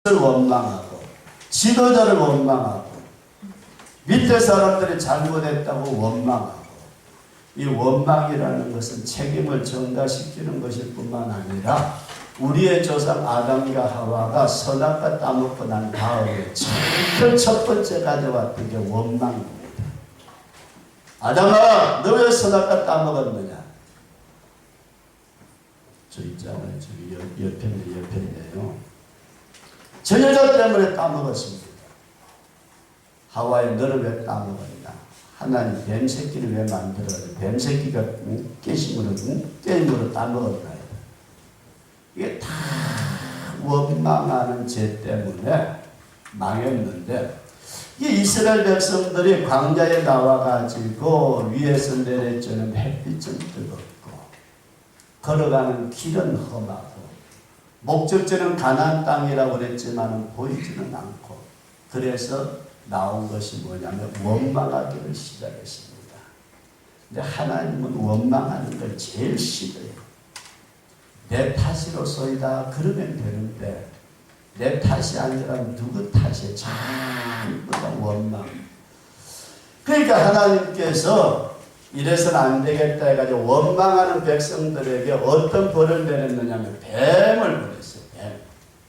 원망하고 지도자를 원망하고 밑에 사람들이 잘못했다고 원망하고, 이 원망이라는 것은 책임을 전가시키는 것일 뿐만 아니라 우리의 조상 아담과 하와가 선악과 따먹고 난 다음에 제일 첫 번째 가져왔던 게 원망입니다. 아담아, 너 왜 선악과 따먹었느냐? 저 있잖아요. 저기 옆편이에요. 저 여자 때문에 따먹었습니다. 하와에 너를 왜 따먹었냐? 하나님 뱀 새끼를 왜 만들어가지고 뱀 새끼가 게임으로 따먹었나? 이게 다 원망하는 죄 때문에 망했는데, 이 이스라엘 백성들이 광야에 나와가지고 위에서 내려주는 햇빛은 뜨겁고 걸어가는 길은 험하고 목적지는 가나안 땅이라고 그랬지만 보이지는 않고, 그래서 나온 것이 뭐냐면 원망하기를 시작했습니다. 근데 하나님은 원망하는 걸 제일 싫어요. 내 탓이로소이다 그러면 되는데, 내 탓이 아니라 누구 탓이에요? 전부 다 원망. 그러니까 하나님께서 이래서는 안 되겠다 해가지고 원망하는 백성들에게 어떤 벌을 내렸느냐면 뱀을 보냈어요. 뱀.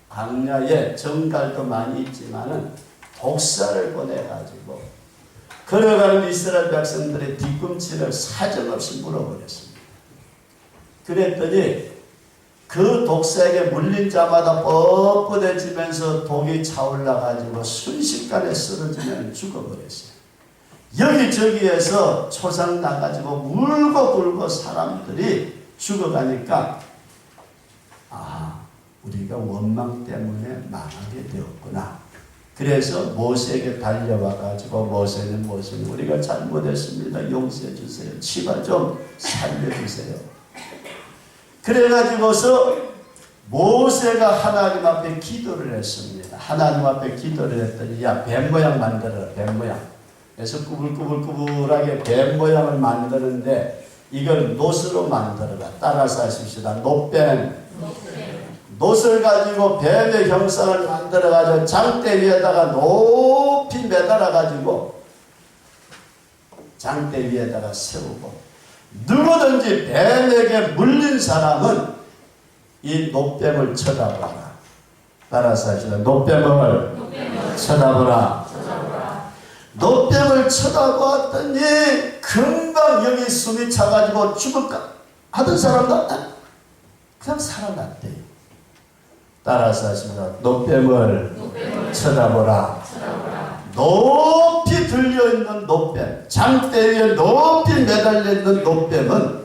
광야에 정갈도 많이 있지만은 독사를 보내가지고 걸어가는 이스라엘 백성들의 뒤꿈치를 사정없이 물어버렸습니다. 그랬더니 그 독사에게 물린 자마다 뻣뻣해지면서 독이 차올라가지고 순식간에 쓰러지면 죽어버렸어요. 여기저기에서 초상 나가지고 울고 불고 사람들이 죽어가니까, 우리가 원망 때문에 망하게 되었구나. 그래서 모세에게 달려와가지고 모세는 우리가 잘못했습니다. 용서해 주세요. 치마 좀 살려주세요. 그래가지고서 모세가 하나님 앞에 기도를 했습니다. 하나님 앞에 기도를 했더니, 야, 뱀 모양 만들어라, 뱀 모양. 그래서 꾸불꾸불꾸불하게 뱀 모양을 만드는데, 이걸 놋으로 만들어라. 따라서 하십시다. 놋뱀. 놋을 가지고 뱀의 형상을 만들어가지고 장대 위에다가 높이 매달아가지고 장대 위에다가 세우고, 누구든지 뱀에게 물린 사람은 이 놋뱀을 쳐다보라. 따라서 하시다. 놋뱀을 쳐다보라. 놋뱀을 쳐다보았더니 금방 여기 숨이 차가지고 죽을까 하던 사람도 그냥 살아났대요. 따라서 하십니다. 놋뱀을 쳐다보라. 높이 들려있는 놋뱀, 장대 위에 높이 매달려있는 놋뱀은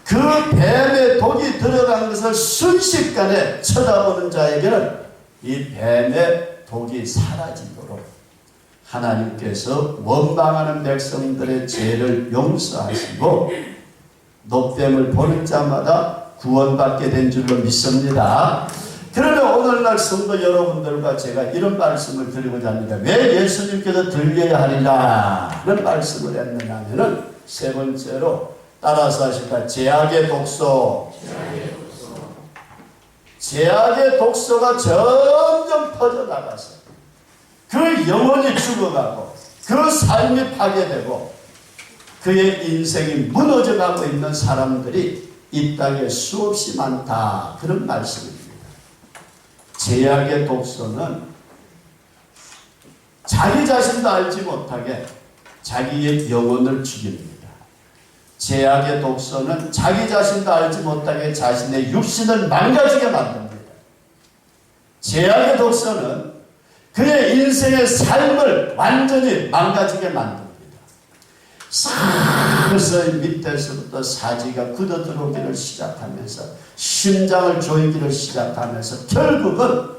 그 뱀의 독이 들어간 것을 순식간에 쳐다보는 자에게는 이 뱀의 독이 사라지도록 하나님께서 원망하는 백성들의 죄를 용서하시고 놋뱀을 보는 자마다 구원받게 된 줄로 믿습니다. 그러나 오늘날 성도 여러분들과 제가 이런 말씀을 드리고자 합니다. 왜 예수님께서 들려야 하리라 는 말씀을 했느냐 하면은, 세 번째로 따라서 하실까? 제약의 독소. 제약의 독소가 점점 퍼져나가서 그 영혼이 죽어가고 그 삶이 파괴되고 그의 인생이 무너져가고 있는 사람들이 이 땅에 수없이 많다. 그런 말씀입니다. 제약의 독소는 자기 자신도 알지 못하게 자기의 영혼을 죽입니다. 제약의 독소는 자기 자신도 알지 못하게 자신의 육신을 망가지게 만듭니다. 제약의 독소는 그의 인생의 삶을 완전히 망가지게 만듭니다. 서서히 밑에서부터 사지가 굳어 들어오기를 시작하면서 심장을 조이기를 시작하면서 결국은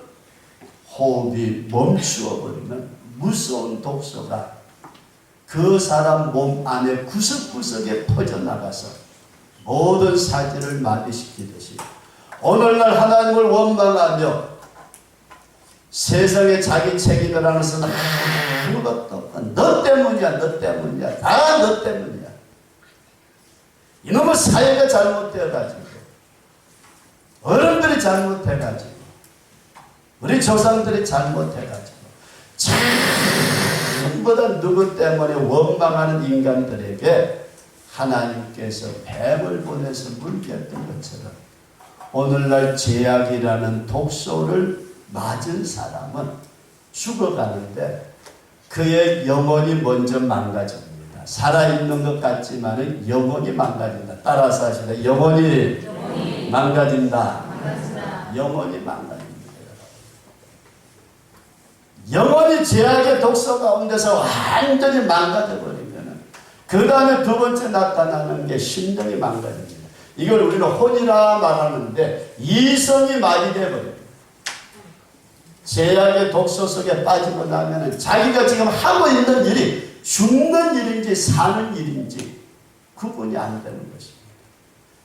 호흡이 멈추어 버리는 무서운 독소가 그 사람 몸 안에 구석구석에 퍼져나가서 모든 사지를 마비시키듯이 오늘날 하나님을 원망하며 세상에 자기 책임을 하면서 아무것도 없고 너 때문이야, 너 때문이야, 다 너 때문이야. 이놈의 사회가 잘못되어가지고 어른들이 잘못해가지고 우리 조상들이 잘못해가지고 전부 다 누구 때문에 원망하는 인간들에게 하나님께서 뱀을 보내서 물겠던 것처럼 오늘날 죄악이라는 독소를 맞은 사람은 죽어가는데 그의 영혼이 먼저 망가집니다. 살아있는 것 같지만 영혼이 망가진다. 따라서 하시다. 영혼이 망가진다. 영혼이 망가집니다. 영혼이 죄악의 독소 가운데서 완전히 망가져버리면 그 다음에 두 번째 나타나는 게 심령이 망가집니다. 이걸 우리는 혼이라 말하는데 이성이 마비되어버립니다. 죄악의 독소 속에 빠지고 나면 자기가 지금 하고 있는 일이 죽는 일인지 사는 일인지 구분이 안 되는 것입니다.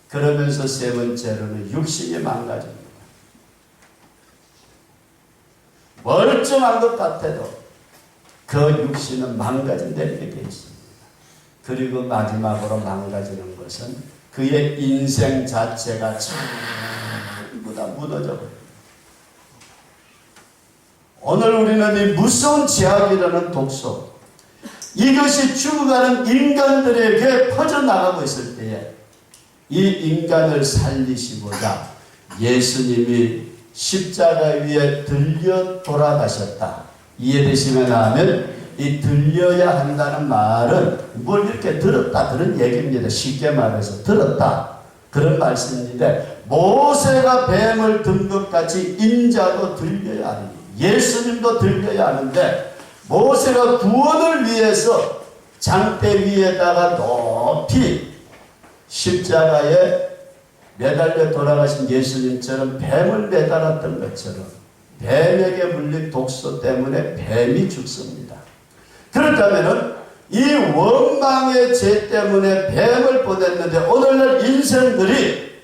그러면서 세 번째로는 육신이 망가집니다. 멀쩡한 것 같아도 그 육신은 망가진다는 게 되어 있습니다. 그리고 마지막으로 망가지는 것은 그의 인생 자체가 전부 다 무너져버립니다. 오늘 우리는 이 무서운 죄악이라는 독소, 이것이 죽어가는 인간들에게 퍼져나가고 있을 때에 이 인간을 살리시고자 예수님이 십자가 위에 들려 돌아가셨다. 이해되시면 하면 이 들려야 한다는 말은 뭘 이렇게 들었다 그런 얘기입니다. 쉽게 말해서 들었다 그런 말씀인데 모세가 뱀을 든 것 같이 인자도 들려야 합니다. 예수님도 들려야 하는데 모세가 구원을 위해서 장대 위에다가 높이 십자가에 매달려 돌아가신 예수님처럼 뱀을 매달았던 것처럼 뱀에게 물린 독소 때문에 뱀이 죽습니다. 그렇다면 이 원망의 죄 때문에 뱀을 보냈는데 오늘날 인생들이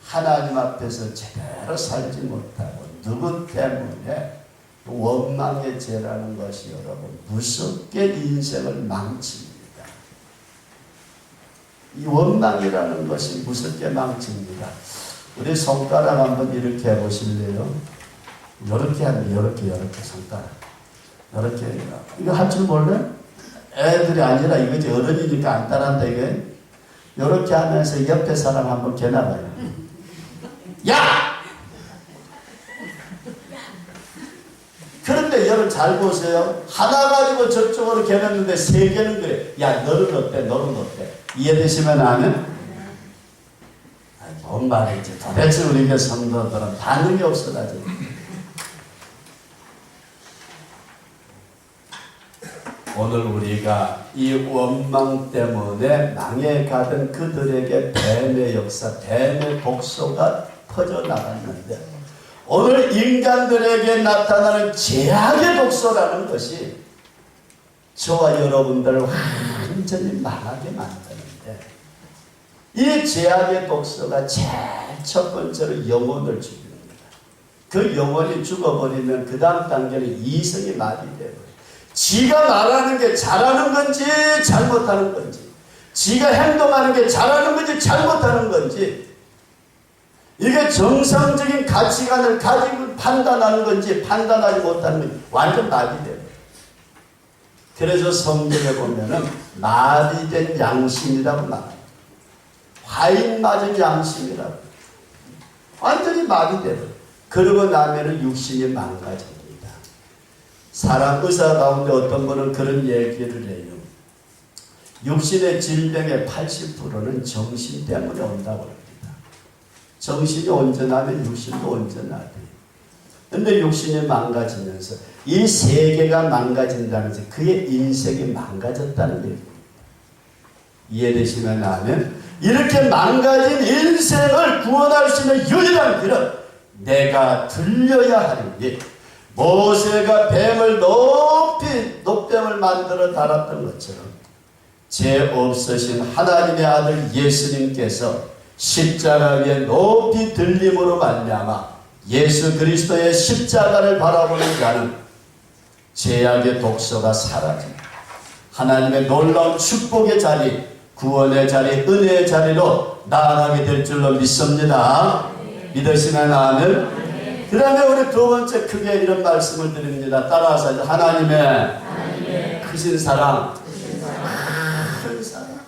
하나님 앞에서 제대로 살지 못하고 누구 때문에 원망의 죄라는 것이 여러분 무섭게 인생을 망칩니다. 이 원망이라는 것이 무섭게 망칩니다. 우리 손가락 한번 이렇게 해보실래요? 이렇게 하면 이렇게 손가락 이렇게 이거 할 줄 몰래? 애들이 아니라 이거지 어른이니까 안 따라한다 이게. 이렇게 하면서 옆에 사람 한번 겨나봐요. 야! 그런데 여러분 잘 보세요. 하나 가지고 저쪽으로 겨눴는데 세 개는 그래. 야 너는 어때? 너는 어때? 이해되시면 아면? 뭔 말인지 도대체 우리가 성도들은 반응이 없어가지고. 오늘 우리가 이 원망 때문에 망해가던 그들에게 뱀의 역사, 뱀의 독소가 퍼져나갔는데 오늘 인간들에게 나타나는 죄악의 독소라는 것이 저와 여러분들을 완전히 망하게 만드는데 이 죄악의 독소가 제일 첫 번째로 영혼을 죽입니다. 그 영혼이 죽어버리면 그 다음 단계는 이성이 마비되어요. 지가 말하는 게 잘하는 건지 잘못하는 건지, 지가 행동하는 게 잘하는 건지 잘못하는 건지, 이게 정상적인 가치관을 가지고 판단하는 건지 판단하지 못하는 건지 완전 마비돼요. 그래서 성경에 보면은 마비된 양심이라고 말합니다. 화인 맞은 양심이라고. 완전히 마비돼요. 그러고 나면은 육신이 망가집니다. 사람 의사 가운데 어떤 분은 그런 얘기를 해요. 육신의 질병의 80%는 정신 때문에 온다고 합니다. 정신이 온전하면 육신도 온전하대요. 근데 육신이 망가지면서 이 세계가 망가진다는 것은 그의 인생이 망가졌다는 얘기입니다. 이해되시면 하면 이렇게 망가진 인생을 구원할 수 있는 유일한 길은 내가 들려야 하는 일. 모세가 뱀을 높뱀을 만들어 달았던 것처럼 죄 없으신 하나님의 아들 예수님께서 십자가 위에 높이 들림으로 말미암아 예수 그리스도의 십자가를 바라보는 자는 죄악의 독소가 사라집니다. 하나님의 놀라운 축복의 자리, 구원의 자리, 은혜의 자리로 나아가게 될 줄로 믿습니다. 믿으시면 아멘. 그 다음에 우리 두 번째 크게 이런 말씀을 드립니다. 따라서 하나님의 크신 사랑. 큰 사랑.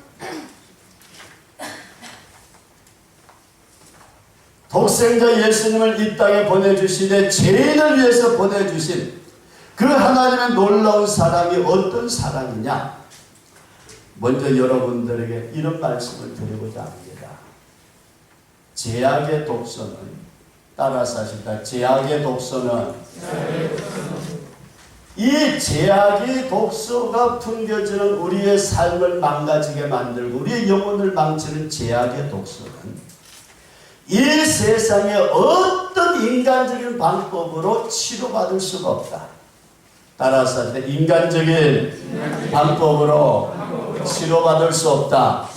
독생자 예수님을 이 땅에 보내주시되 죄인을 위해서 보내주신 그 하나님의 놀라운 사랑이 어떤 사랑이냐? 먼저 여러분들에게 이런 말씀을 드리고자 합니다. 제약의 독소는, 따라서 하십니다. 제약의 독소는, 이 제약의 독소가 풍겨지는 우리의 삶을 망가지게 만들고 우리의 영혼을 망치는 제약의 독소는 이 세상에 어떤 인간적인 방법으로 치료받을 수가 없다. 따라서 하십니다. 인간적인 방법으로 치료받을 수 없다.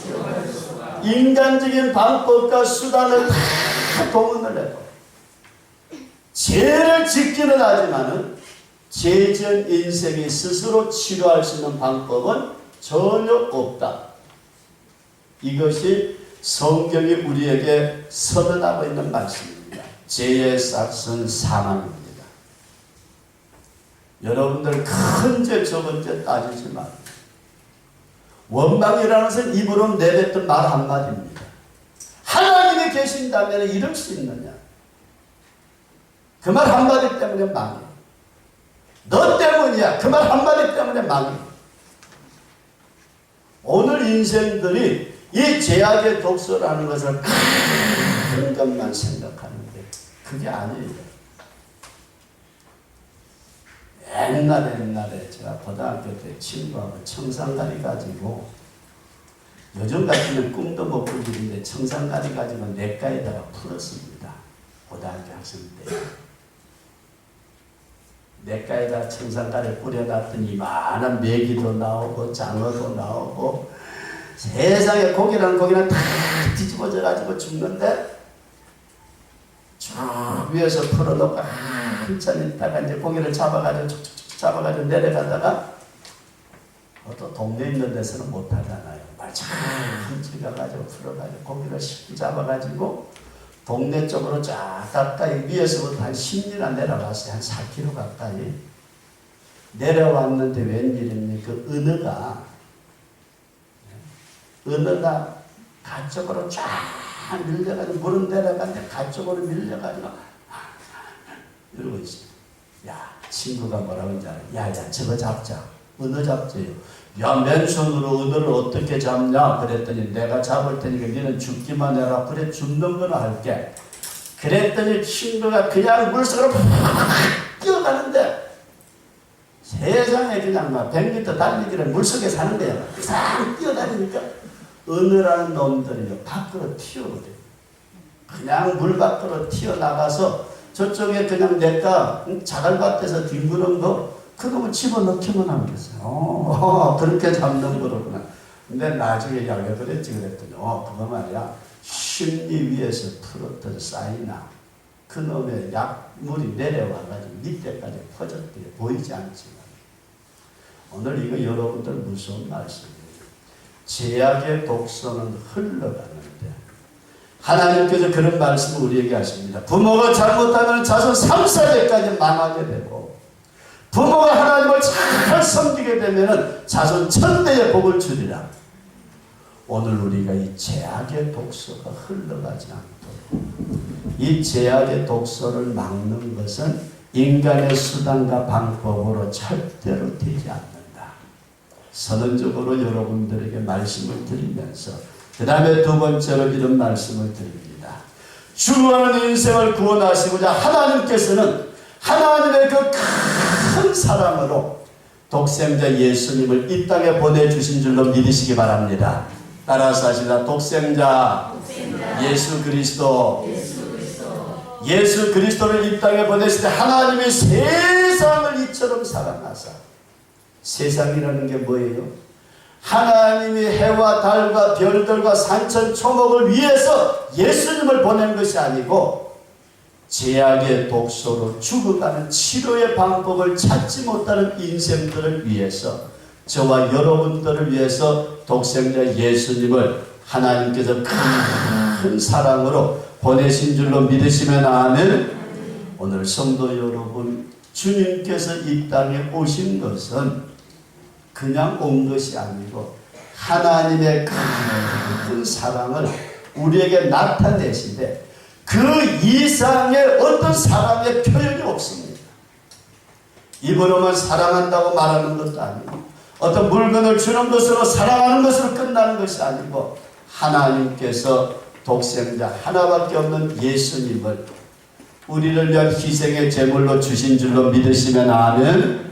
인간적인 방법과 수단을 다 동원을 해도 죄를 짓기는 하지만은 죄전 인생이 스스로 치료할 수 있는 방법은 전혀 없다. 이것이 성경이 우리에게 선언하고 있는 말씀입니다. 죄의 싹은 사망입니다. 여러분들 큰 죄 적은 죄 따지지 말고 원망이라는 것은 입으로 내뱉던 말 한마디입니다. 하나님이 계신다면 이럴 수 있느냐? 그 말 한마디 때문에 망해. 너 때문이야. 그 말 한마디 때문에 망해. 오늘 인생들이 이 제약의 독소라는 것을 큰 것만 생각하는데 그게 아니에요. 옛날에 제가 고등학교 때 친구하고 청산가리 가지고 요즘 같으면 꿈도 못 꿀 일인데 청산가리 가지고 냇가에다가 풀었습니다. 고등학교 학생 때. 냇가에다 청산가리 뿌려놨더니 이만한 메기도 나오고 장어도 나오고 세상에 고기랑 다 뒤집어져 가지고 죽는데 쭉 위에서 풀어놓고 한참 있다가 이제 고기를 잡아가지고 툭툭툭 잡아가지고 내려가다가 또 동네 있는 데서는 못하잖아요. 말참 찍어가지고 풀어가지고 고기를 쉽게 잡아가지고 동네 쪽으로 쫙 가까이 위에서부터 한 10리나 내려갔어요. 한 4km 가까이 내려왔는데 웬일입니까? 은어가 가쪽으로 쫙 밀려가지고 물은 내려갔는데 가쪽으로 밀려가지고 이러고 있어요. 야, 친구가 뭐라고 하는지 알아요? 야, 저거 잡자. 은어 잡자요. 야, 맨손으로 은어를 어떻게 잡냐? 그랬더니 내가 잡을 테니까 너는 죽기만 해라. 그래, 죽는 거나 할게. 그랬더니 친구가 그냥 물속으로 뛰어가는데 세상에 그냥 막 100m 달리기를 물속에 사는 거야. 싹 뛰어다니니까 은어라는 놈들이 밖으로 튀어버려요. 그냥 물 밖으로 튀어나가서 저쪽에 그냥 내가 자갈밭에서 뒹구는 거 그놈을 집어넣기만 하면 됐어요. 그렇게 잡는 거로구나. 근데 나중에 야, 왜 그랬지? 그랬더니 그거 말이야. 심리 위에서 풀었던 사이나 그놈의 약물이 내려와가지고 밑에까지 퍼졌대요. 보이지 않지만. 오늘 이거 여러분들 무서운 말씀이에요. 제약의 독소는 흘러가는데 하나님께서 그런 말씀을 우리에게 하십니다. 부모가 잘못하면 자손 3, 4대까지 망하게 되고 부모가 하나님을 잘 섬기게 되면 자손 1000대의 복을 주리라. 오늘 우리가 이 제약의 독소가 흘러가지 않도록 이 제약의 독소를 막는 것은 인간의 수단과 방법으로 절대로 되지 않는다. 선언적으로 여러분들에게 말씀을 드리면서 그 다음에 두 번째로 이런 말씀을 드립니다. 죽어가는 인생을 구원하시고자 하나님께서는 하나님의 그 큰 사랑으로 독생자 예수님을 이 땅에 보내주신 줄로 믿으시기 바랍니다. 따라서 하시다. 독생자 예수 그리스도 예수 그리스도를 이 땅에 보내실 때 하나님이 세상을 이처럼 사랑하사 세상이라는 게 뭐예요? 하나님이 해와 달과 별들과 산천 초목을 위해서 예수님을 보낸 것이 아니고 제약의 독소로 죽어가는 치료의 방법을 찾지 못하는 인생들을 위해서 저와 여러분들을 위해서 독생자 예수님을 하나님께서 큰 사랑으로 보내신 줄로 믿으시면 아멘. 오늘 성도 여러분, 주님께서 이 땅에 오신 것은 그냥 온 것이 아니고 하나님의 큰 사랑을 우리에게 나타내시되 그 이상의 어떤 사랑의 표현이 없습니다. 입으로만 사랑한다고 말하는 것도 아니고 어떤 물건을 주는 것으로 사랑하는 것으로 끝나는 것이 아니고 하나님께서 독생자 하나밖에 없는 예수님을 우리를 위한 희생의 제물로 주신 줄로 믿으시면 아멘.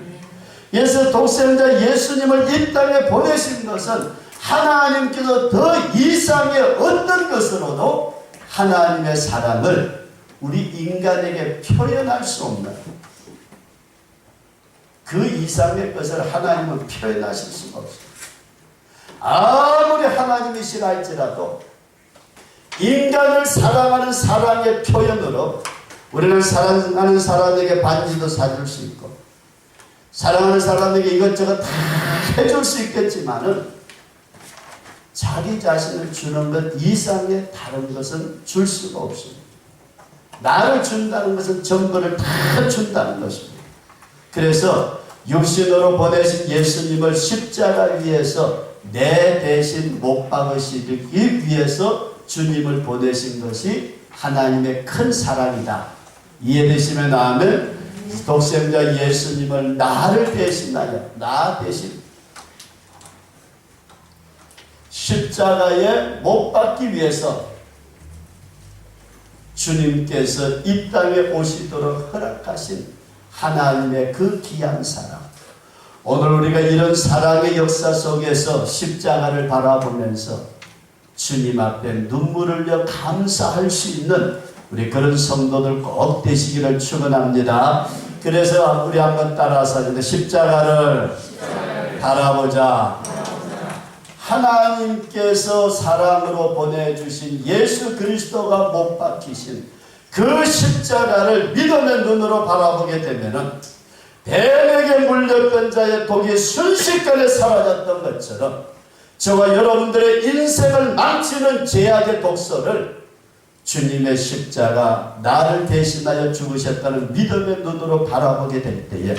그래서 독생자 예수님을 이 땅에 보내신 것은 하나님께서 더 이상의 어떤 것으로도 하나님의 사랑을 우리 인간에게 표현할 수 없는 그 이상의 것을 하나님은 표현하실 수가 없습니다. 아무리 하나님이시라 할지라도 인간을 사랑하는 사랑의 표현으로 우리는 사랑하는 사람에게 반지도 사줄 수 있고 사랑하는 사람에게 이것저것 다 해줄 수 있겠지만은 자기 자신을 주는 것 이상의 다른 것은 줄 수가 없습니다. 나를 준다는 것은 전부를 다 준다는 것입니다. 그래서 육신으로 보내신 예수님을 십자가 위에서 내 대신 못 박으시기 위해서 주님을 보내신 것이 하나님의 큰 사랑이다. 이해되시면 아멘. 독생자 예수님을 나를 대신하여 나 대신 십자가에 못 박기 위해서 주님께서 이 땅에 오시도록 허락하신 하나님의 그 귀한 사랑. 오늘 우리가 이런 사랑의 역사 속에서 십자가를 바라보면서 주님 앞에 눈물을 흘려 감사할 수 있는 우리 그런 성도들 꼭 되시기를 축원합니다. 그래서 우리 한번 따라서 십자가를 바라보자. 하나님께서 사랑으로 보내주신 예수 그리스도가 못 박히신 그 십자가를 믿음의 눈으로 바라보게 되면은 뱀에게 물렸던 자의 독이 순식간에 사라졌던 것처럼 저와 여러분들의 인생을 망치는 죄악의 독소를 주님의 십자가 나를 대신하여 죽으셨다는 믿음의 눈으로 바라보게 될 때에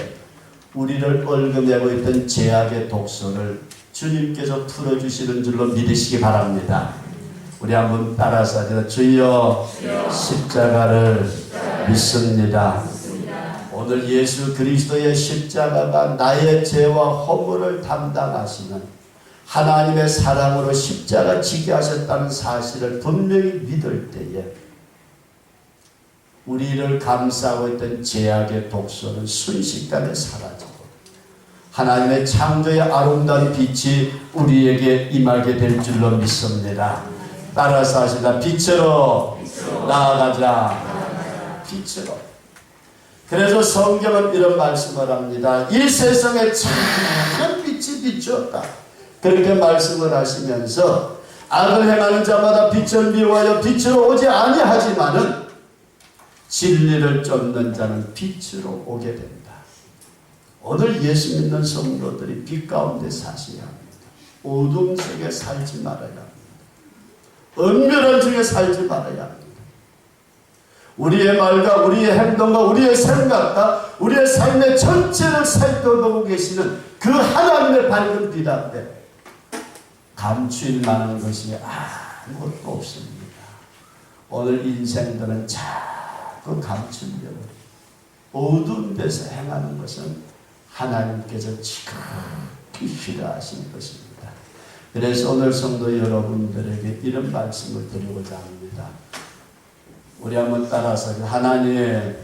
우리를 얽어매고 있던 죄악의 독소를 주님께서 풀어주시는 줄로 믿으시기 바랍니다. 우리 한번 따라서 하자. 주여 십자가를 믿습니다. 오늘 예수 그리스도의 십자가가 나의 죄와 허물을 담당하시는 하나님의 사랑으로 십자가 지게 하셨다는 사실을 분명히 믿을 때에 우리를 감싸고 있던 죄악의 독소는 순식간에 사라지고 하나님의 창조의 아름다운 빛이 우리에게 임하게 될 줄로 믿습니다. 따라서 하시다. 빛으로 나아가자. 빛으로. 그래서 성경은 이런 말씀을 합니다. 이 세상에 참 빛이 비추었다. 그렇게 말씀을 하시면서 악을 행하는 자마다 빛을 미워하여 빛으로 오지 아니하지만은 진리를 쫓는 자는 빛으로 오게 된다. 오늘 예수 믿는 성도들이 빛 가운데 사셔야 합니다. 어둠 속에 살지 말아야 합니다. 은밀한 중에 살지 말아야 합니다. 우리의 말과 우리의 행동과 우리의 생각과 우리의 삶의 전체를 살펴보고 계시는 그 하나님의 밝은 빛 앞에 감추일 만한 것이 아무것도 없습니다. 오늘 인생들은 자꾸 감추려고 어두운 데서 행하는 것은 하나님께서 지극히 싫어하시는 것입니다. 그래서 오늘 성도 여러분들에게 이런 말씀을 드리고자 합니다. 우리 한번 따라서 하나님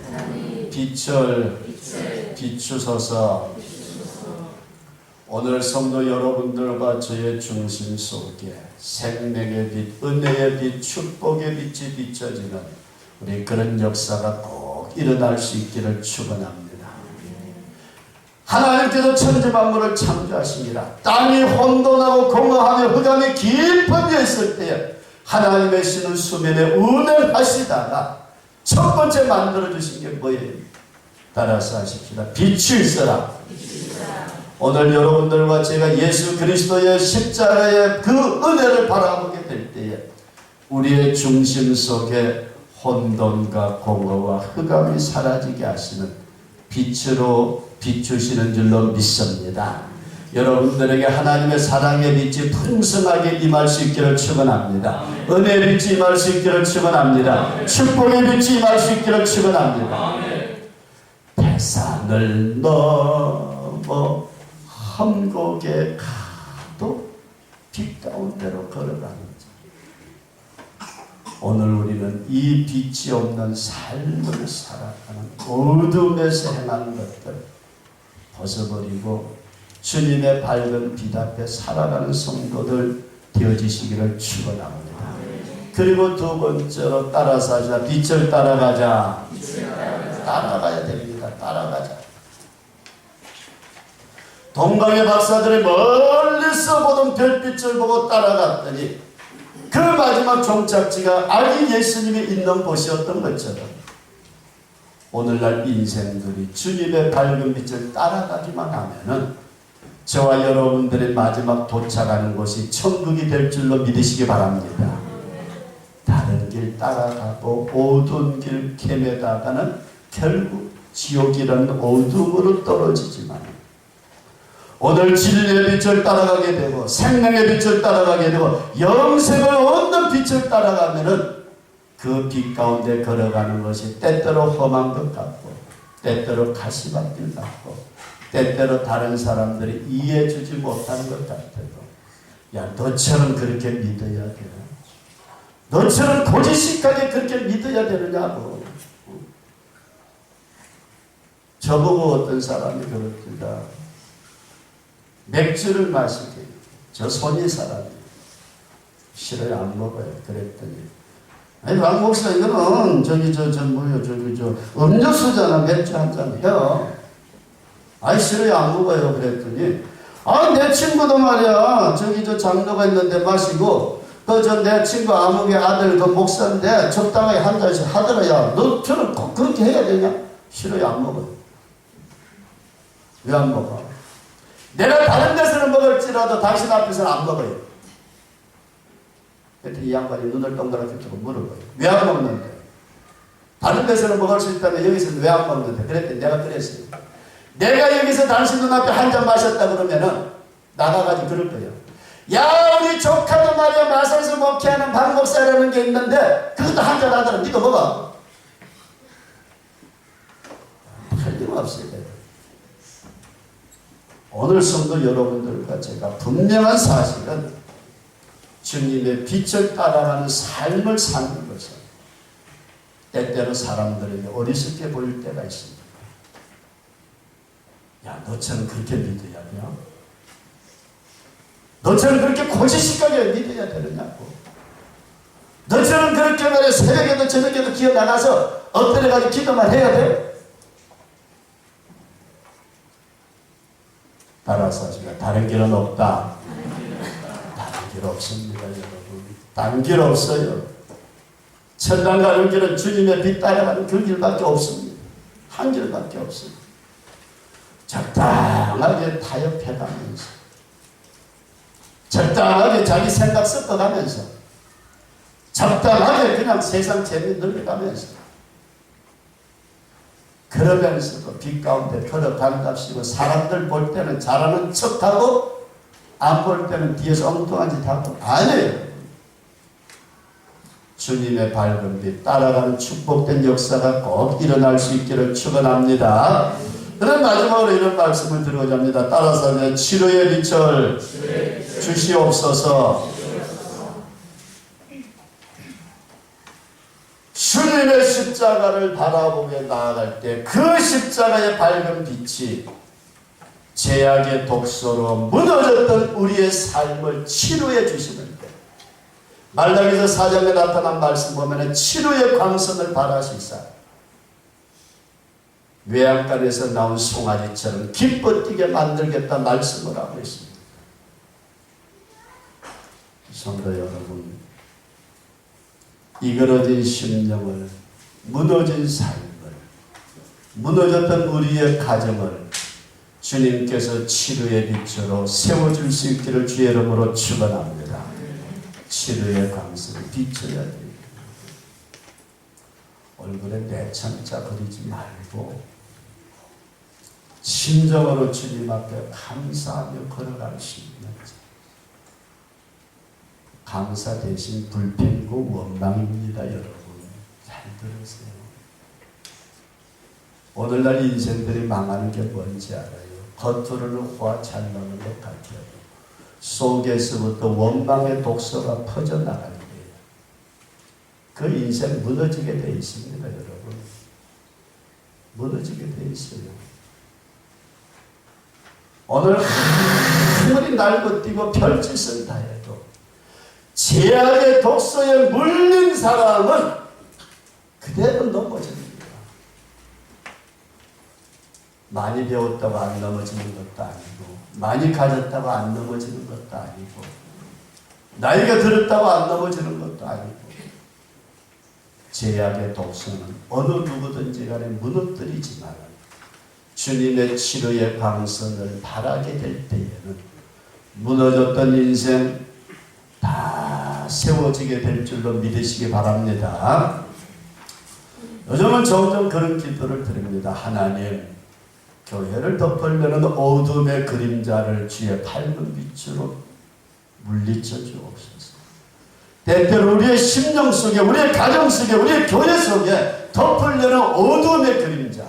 빛을 비추소서. 오늘 성도 여러분들과 저의 중심 속에 생명의 빛, 은혜의 빛, 축복의 빛이 비춰지는 우리 그런 역사가 꼭 일어날 수 있기를 축원합니다. 하나님께서 천지만물을 창조하시니라. 땅이 혼돈하고 공허하며 흑암이 깊어져 있을 때에 하나님의 신은 수면에 운행하시다가 첫 번째 만들어주신 게 뭐예요? 따라서 하십시다. 빛이 있어라. 오늘 여러분들과 제가 예수 그리스도의 십자가의 그 은혜를 바라보게 될 때에 우리의 중심 속에 혼돈과 공허와 흑암이 사라지게 하시는 빛으로 비추시는 줄로 믿습니다. 여러분들에게 하나님의 사랑의 빛이 풍성하게 임할 수 있기를 축원합니다. 은혜의 빛이 임할 수 있기를 축원합니다. 축복의 빛이 임할 수 있기를 축원합니다. 대산을 넘어 험곡에 가도 빛 가운데로 걸어가는 자. 오늘 우리는 이 빛이 없는 삶을 살아가는 어둠에서 행하는 것들 벗어버리고 주님의 밝은 빛 앞에 살아가는 성도들 되어지시기를 축원합니다. 그리고 두 번째로 따라서 하자. 빛을 따라가자. 따라가야 됩니다. 따라가자. 동방의 박사들이 멀리서 보던 별빛을 보고 따라갔더니 그 마지막 종착지가 아기 예수님이 있는 곳이었던 것처럼 오늘날 인생들이 주님의 밝은 빛을 따라가기만 하면은 저와 여러분들의 마지막 도착하는 곳이 천국이 될 줄로 믿으시기 바랍니다. 다른 길 따라가고 어두운 길 헤매다가는 결국 지옥이라는 어둠으로 떨어지지만 오늘 진리의 빛을 따라가게 되고 생명의 빛을 따라가게 되고 영생을 얻는 빛을 따라가면은 그 빛 가운데 걸어가는 것이 때때로 험한 것 같고 때때로 가시밭길 같고 때때로 다른 사람들이 이해해주지 못하는 것 같아도 야 너처럼 그렇게 믿어야 되나? 너처럼 고지식하게 그렇게 믿어야 되느냐고. 저보고 어떤 사람이 그럽니다. 맥주를 마시게 저 손이 사람이 싫어요. 안 먹어요. 그랬더니 아니 박 목사 이거는 음료수잖아. 맥주 한 잔 해요. 아이 싫어요. 안 먹어요. 그랬더니 내 친구도 말이야 저 장로가 있는데 마시고 내 친구 아무개 아들 그 목사인데 적당하게 한 잔씩 하더라야 너처럼 꼭 그렇게 해야 되냐? 싫어요. 안 먹어요. 왜 안 먹어? 내가 다른 데서는 먹을지라도 당신 앞에서는 안 먹어요. 그랬더니 이 양반이 눈을 동그랗게 뜨고 물어봐요. 왜 안 먹는데? 다른 데서는 먹을 수 있다면 여기서는 왜 안 먹는데? 그랬더니 내가 그랬어요. 내가 여기서 당신 눈앞에 한 잔 마셨다 그러면은 나가가지고 그럴 거예요. 야 우리 조카도 말이야 마산에서 목회하는 박 목사라는 게 있는데 그것도 한 잔 하더라. 니도 먹어. 틀림없어요. 오늘 성도 여러분들과 제가 분명한 사실은 주님의 빛을 따라가는 삶을 사는 것은 때때로 사람들에게 어리석게 보일 때가 있습니다. 야 너처럼 그렇게 믿어야 되냐? 너처럼 그렇게 고지식하게 믿어야 되느냐고. 너처럼 그렇게 말해 새벽에도 저녁에도 기어 나가서 엎드려가지고 기도만 해야 돼? 따라서 하시면 다른 길은 없다. 다른 길 없습니다 여러분. 다른 길 없어요. 천당 가는 길은 주님의 빛 따라가는 그 길밖에 없습니다. 한 길밖에 없습니다. 적당하게 타협해가면서 적당하게 자기 생각 섞어가면서 적당하게 그냥 세상 재미 늘려가면서 그러면서도 빛 가운데 걸어간답시고 사람들 볼 때는 잘하는 척하고 안 볼 때는 뒤에서 엉뚱한 짓 하고 아니에요. 주님의 밝은 빛 따라가는 축복된 역사가 꼭 일어날 수 있기를 축원합니다. 그럼 마지막으로 이런 말씀을 드리고자 합니다. 따라서 치료의 빛을 주시옵소서. 주님의 십자가를 바라보며 나아갈 때 그 십자가의 밝은 빛이 죄악의 독소로 무너졌던 우리의 삶을 치료해 주시는데 말라기서 4장에 나타난 말씀 보면 치료의 광선을 발하시사 외양간에서 나온 송아지처럼 기뻐 뛰게 만들겠다 말씀을 하고 있습니다. 성도 여러분, 이그러진 심령을, 무너진 삶을, 무너졌던 우리의 가정을 주님께서 치료의 빛으로 세워줄 수 있기를 주의 이름으로 축원합니다. 치료의 광선을 비춰야 됩니다. 얼굴에 내천자 그리지 말고 심정으로 주님 앞에 감사하며 걸어갈 수 있는 감사 대신 불평이고 원망입니다. 여러분 잘 들으세요. 오늘날 인생들이 망하는 게 뭔지 알아요? 겉으로는 화 잘 나오는 것 같아요. 속에서부터 원망의 독소가 퍼져나가는 거예요. 그 인생 무너지게 돼 있습니다. 여러분 무너지게 돼 있어요. 오늘 아무리 날고 별짓을 다 해도 죄악의 독소에 물린 사람은 그대로 넘어집니다. 많이 배웠다고 안 넘어지는 것도 아니고 많이 가졌다고 안 넘어지는 것도 아니고 나이가 들었다고 안 넘어지는 것도 아니고 죄악의 독소는 어느 누구든지 간에 무너뜨리지만 주님의 치료의 방선을 바라게 될 때에는 무너졌던 인생 다 세워지게 될 줄로 믿으시기 바랍니다. 요즘은 점점 그런 기도를 드립니다. 하나님, 교회를 덮으려는 어둠의 그림자를 주의 밝은 빛으로 물리쳐 주옵소서. 때때로 우리의 심령 속에, 우리의 가정 속에, 우리의 교회 속에 덮으려는 어둠의 그림자,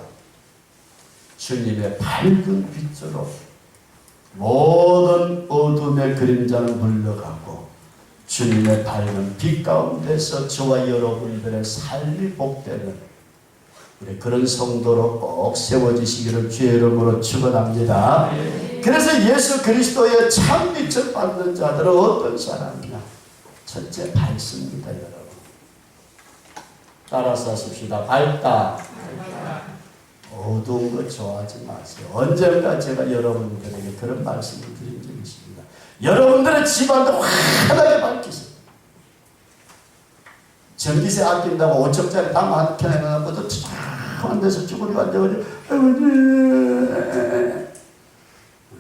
주님의 밝은 빛으로 모든 어둠의 그림자를 물러가고 주님의 밝은 빛 가운데서 저와 여러분들의 삶이 복되는 우리 그런 성도로 꼭 세워지시기를 주의 이름으로 축원합니다. 그래서 예수 그리스도의 참 빛을 받는 자들은 어떤 사람이냐? 첫째 밝습니다. 여러분 따라서 하십시다. 밝다. 어두운 거 좋아하지 마세요. 언젠가 제가 여러분들에게 그런 말씀을 드린 적이 있습니다. 여러분들의 집안도 환하게 밝히세요. 전기세 아낀다고 5천짜리 당 한 켠에 놔놓고 한 데서 쭈그리고 앉아가지고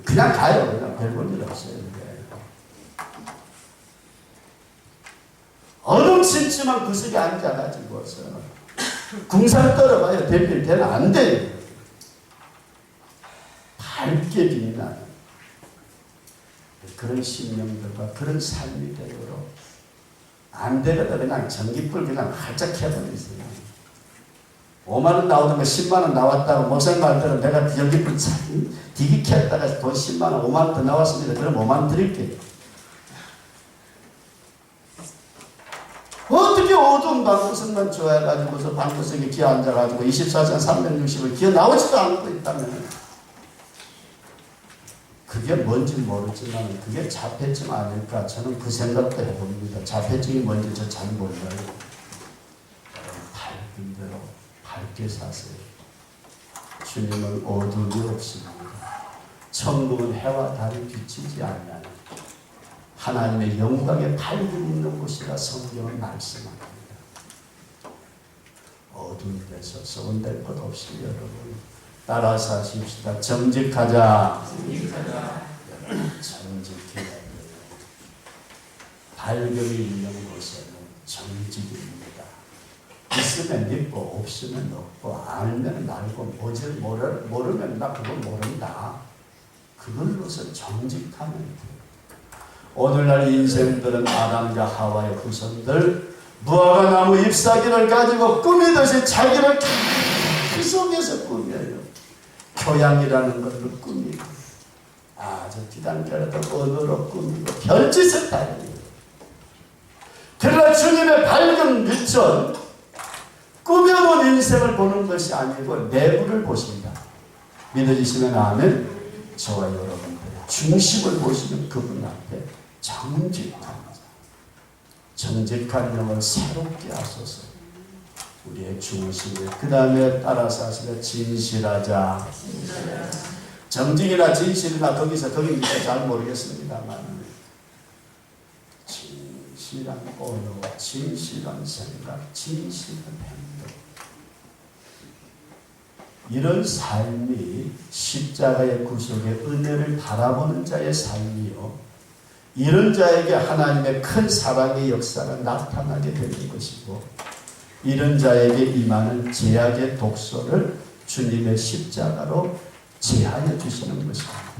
그냥 가요. 그냥 별 볼 일 없어요. 어둠 침침한 구석에 앉아가지고서 궁상 떨어봐요. 대필 되는 안 돼요. 밝게 빛나는 그런 심령들과 그런 삶이 되도록 안 되거든 그냥 전기불 그냥 활짝 켜버리세요. 5만원 나오던 거 10만원 나왔다고 목사님 말대로 내가 전기불 디기 켰다가 돈 10만원 5만원 더 나왔습니다. 그럼 5만원 드릴게요. 어떻게 어두운 방구석만 좋아해가지고서 방구석에 기어 앉아가지고 24시간 360을 기어 나오지도 않고 있다면 그게 뭔지 모르지만 그게 자폐증 아닐까 저는 그 생각도 해봅니다. 자폐증이 뭔지 저 잘 몰라요. 밝은 대로 밝게 사세요. 주님은 어둠이 없습니다. 천국은 해와 달이 비치지 않나요? 하나님의 영광의 밝음이 있는 곳이라 성경은 말씀합니다. 어두운 데서 썩은될 것 없이 여러분 따라서 하십시다. 정직하자. 정직해야 돼요. 밝음이 있는 곳에는 정직입니다. 있으면 믿고 없으면 없고 알면 알고 모르면 나 그거 모른다. 그걸로서 정직하면 돼요. 오늘날 인생들은 아담과 하와의 후손들 무화과 나무 잎사귀를 가지고 꾸미듯이 자기를 계속해서 꾸며요. 교양이라는 것을 꾸미고 아주 기단결에도 언어로 꾸미고 별짓을 다 해요. 그러나 주님의 밝은 빛은 꾸며놓은 인생을 보는 것이 아니고 내부를 보신다. 믿어지시면 아멘. 저와 여러분들의 중심을 보시는 그분 앞에 정직한 자, 정직한 영을 새롭게 하소서. 우리의 중심을 그 다음에 따라서 하시면 진실하자. 정직이나 진실이나 거기서 잘 모르겠습니다만 진실한 언어, 진실한 생각, 진실한 행동, 이런 삶이 십자가의 구속의 은혜를 바라보는 자의 삶이요, 이런 자에게 하나님의 큰 사랑의 역사가 나타나게 되는 것이고, 이런 자에게 임하는 제약의 독소를 주님의 십자가로 제하여 주시는 것입니다.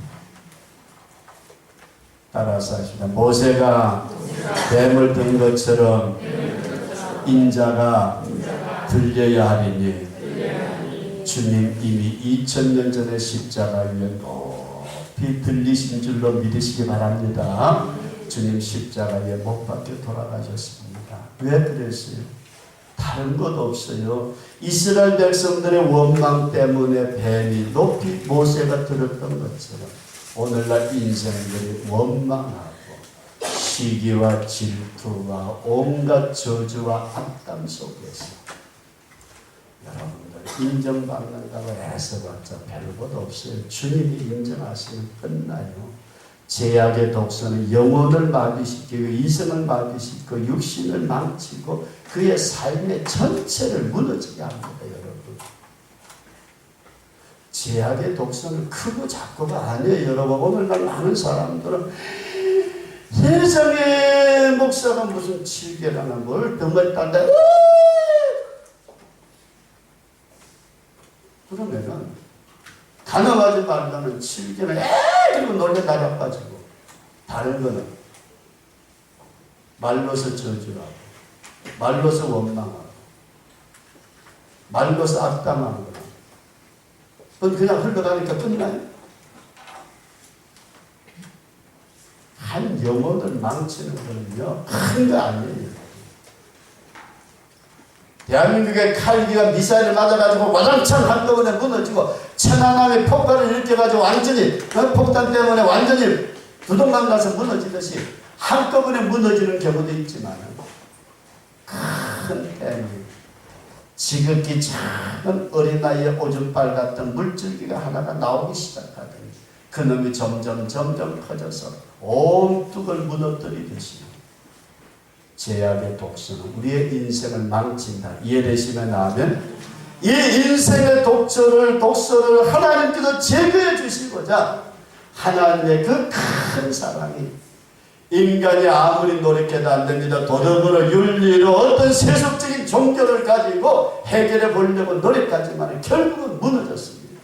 따라서 하시다. 모세가 뱀을 든 것처럼 인자가 들려야 하리니 주님 이미 2000년 전에 십자가 위에 높이 들리신 줄로 믿으시기 바랍니다. 주님 십자가에 못 박혀 돌아가셨습니다. 왜 그랬어요? 다른 것 없어요. 이스라엘 백성들의 원망 때문에 뱀이 높이 모세가 들었던 것처럼 오늘날 인생들이 원망하고 시기와 질투와 온갖 저주와 악담 속에서 여러분들 인정받는다고 애써봤자 별것 없어요. 주님이 인정하시면 끝나요. 제약의 독소는 영혼을 마비시키고 이성을 마비시키고 육신을 망치고 그의 삶의 전체를 무너지게 합니다. 여러분, 제약의 독소는 크고 작고가 아니에요. 여러분, 오늘날 많은 사람들은 세상에 목사가 무슨 칠개라나 뭘 병을 딴다 그러면은 가능하지 말라는 칠개는 이러고 놀래 나가가지고 다른 거는 말로서 저주하고 말로서 원망하고 말로서 악담하고 그건 그냥 흘러가니까 끝나요? 한 영혼을 망치는 거는요 큰 거 아니에요. 대한민국의 칼기가 미사일을 맞아가지고 와장창 한꺼번에 무너지고 천안함이 폭발을 일으켜가지고 완전히 그 폭탄 때문에 완전히 두동강 가서 무너지듯이 한꺼번에 무너지는 경우도 있지만 큰 뱀이 지극히 작은 어린아이의 오줌발 같은 물줄기가 하나가 나오기 시작하더니 그놈이 점점 커져서 온 뚝을 무너뜨리듯이 제약의 독소는 우리의 인생을 망친다. 이해되시면 아멘. 이 인생의 독소를 하나님께서 제거해 주시고자 하나님의 그 큰 사랑이 인간이 아무리 노력해도 안 됩니다. 도덕으로 윤리로 어떤 세속적인 종교를 가지고 해결해 보려고 노력하지만 결국은 무너졌습니다.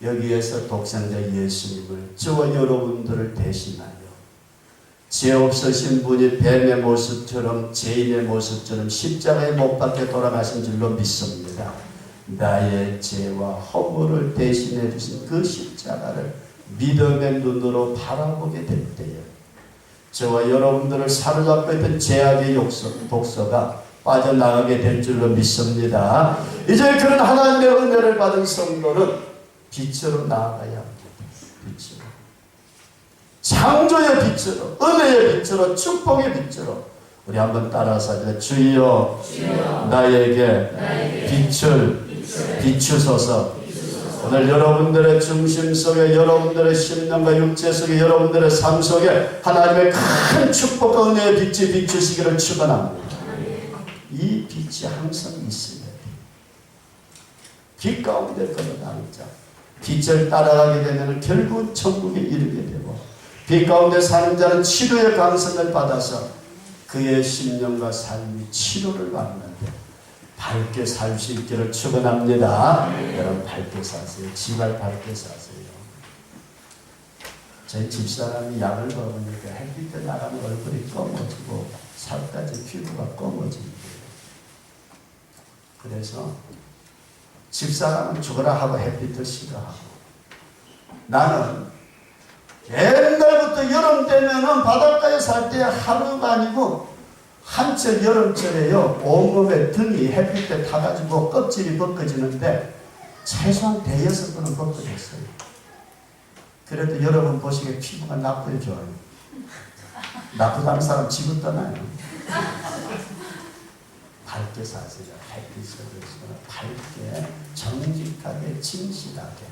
여기에서 독생자 예수님을 저와 여러분들을 대신하여 죄 없으신 분이 뱀의 모습처럼 죄인의 모습처럼 십자가에 못 박혀 돌아가신 줄로 믿습니다. 나의 죄와 허물을 대신해 주신 그 십자가를 믿음의 눈으로 바라보게 될 때에 저와 여러분들을 사로잡고 있던 제약의 독소가 빠져나가게 될 줄로 믿습니다. 이제 그런 하나님의 은혜를 받은 성도는 빛으로 나아가야 합니다. 빛으로. 창조의 빛으로, 은혜의 빛으로, 축복의 빛으로 우리 한번 따라서 하자. 주여, 나에게 빛을 비추소서. 오늘 여러분들의 중심 속에, 여러분들의 심령과 육체 속에, 여러분들의 삶 속에 하나님의 큰 축복과 은혜의 빛이 비추시기를 축원합니다. 이 빛이 항상 있어야 돼요. 빛 가운데 걸어가는 자, 빛을 따라가게 되면 결국 천국에 이르게 되고, 빛 가운데 사는 자는 치료의 강성을 받아서 그의 심령과 삶이 치료를 받는데 밝게 살 수 있기를 축원합니다. 여러분 밝게 사세요. 지발 밝게 사세요. 저희 집사람이 약을 먹으니까 햇빛에 나가면 얼굴이 검어지고 살까지 피부가 검어집니다. 그래서 집사람은 죽어라 하고 햇빛을 싫어하고, 나는 옛날부터 여름 되면은 바닷가에 살 때 하루가 아니고 한철 여름철에요, 온몸에 등이 햇빛에 타가지고 껍질이 벗겨지는데 최소한 대여섯 번은 벗겨졌어요. 그래도 여러분 보시기에 피부가 나쁘죠. 나쁘다는 사람 지구 떠나요. 밝게 사세요. 햇빛을 밝게, 정직하게, 진실하게.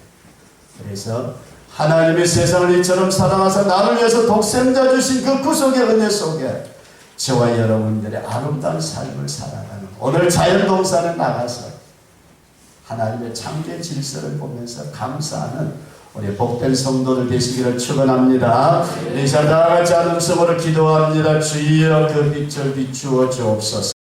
그래서 하나님이 세상을 이처럼 사랑하사 나를 위해서 독생자 주신 그 구속의 은혜 속에 저와 여러분들의 아름다운 삶을 살아가는, 오늘 자연동산에 나가서 하나님의 창조의 질서를 보면서 감사하는 우리 복된 성도들 되시기를 축원합니다. 이 시간 다 같이 한음성으로 기도합니다. 주여 그 빛을 비추어 주옵소서.